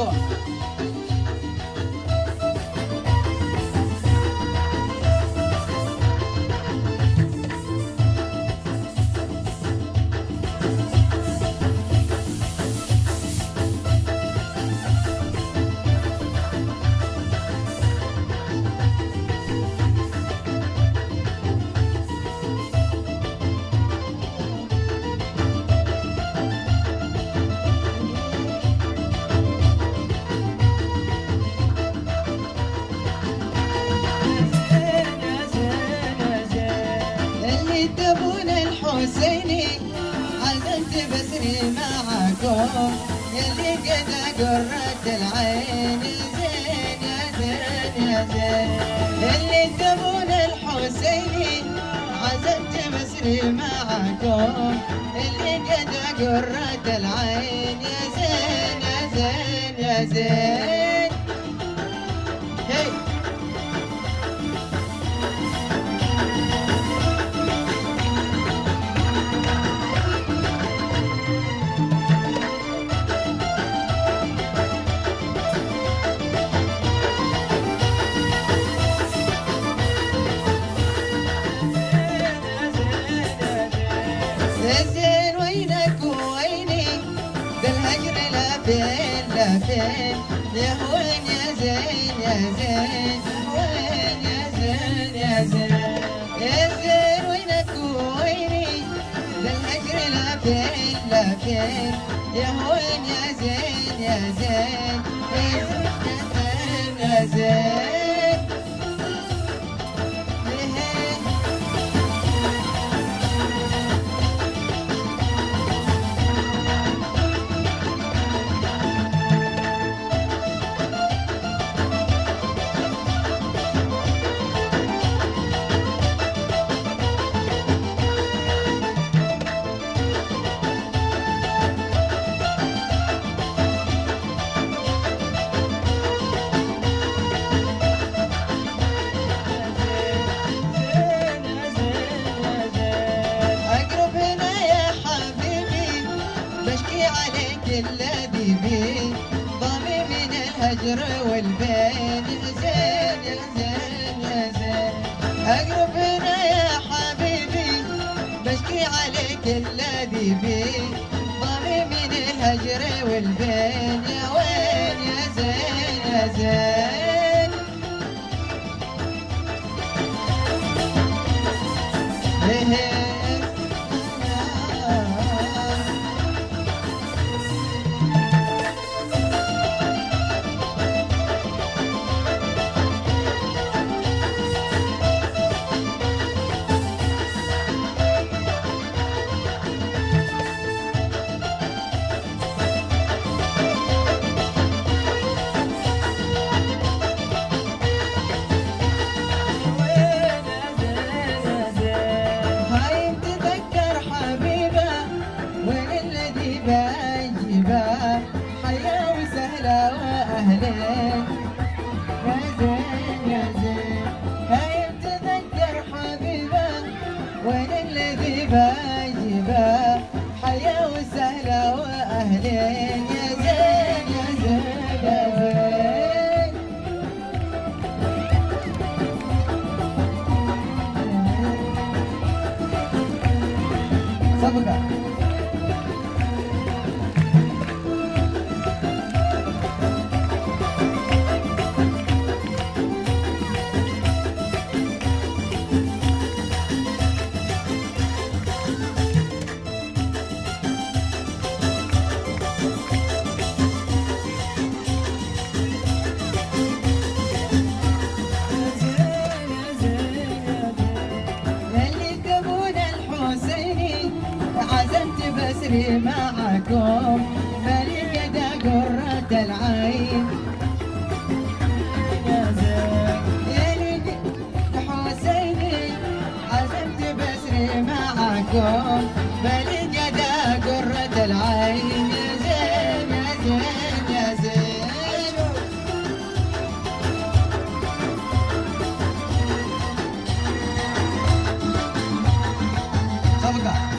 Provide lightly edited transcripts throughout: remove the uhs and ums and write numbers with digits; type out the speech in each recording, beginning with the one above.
صفقة. حسيني عزمت بسري معاكم يلي قد قرت العين زين يا زين يا زين اللي تبون الحسيني عزمت بسري معاكم اللي قد قرت العين يا زين يا زين يا زين هي زين وينك وويني بالهجر لا فين لا فين يا وين يا زين يا زين وين يا زين يا زين يا زين وينك وويني بالهجر لا فين لا فين يا وين يا زين يا زين يا زين يا زين الذي بي ضامي من الهجر والبين زين يا زين يا زين اقرب هنا يا حبيبي بشكي عليك الذي بي ضامي من الهجر والبين يا وين يا زين يا زين حيا وسهلا واهلين يا زين يا زين هاي تذكر حبيبه وين الذي باجبه حيا وسهلا واهلين يا زين يا زين يا زين صفقة بسري معكم مالي قد قرة العين يا زين يا حسيني عزمت بسري معكم مالي قد قرة العين يا زين يا زين يا زين صفقة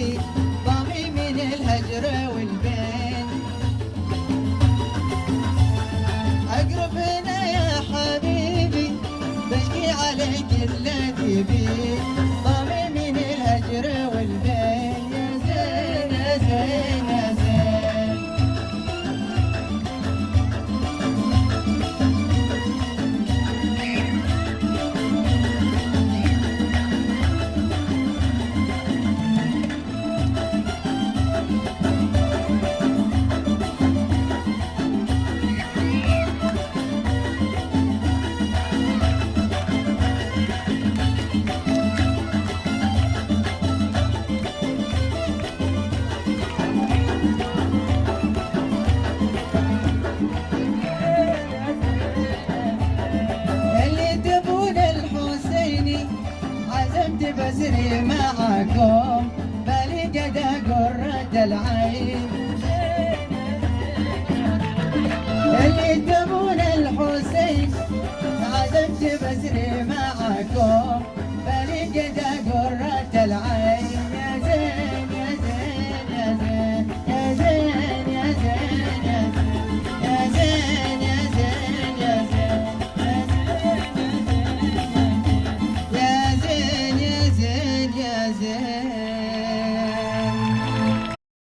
حبيبي ضامي من الهجر والبين. اقرب هنا يا حبيبي بشكي عليك الذي بي ضامي من الهجر والبين. يا زين يا زين يا زين. عزمت بسري معاكم بالي قدا قرة العين. اللي تبون الحسين عزمت بسري معاكم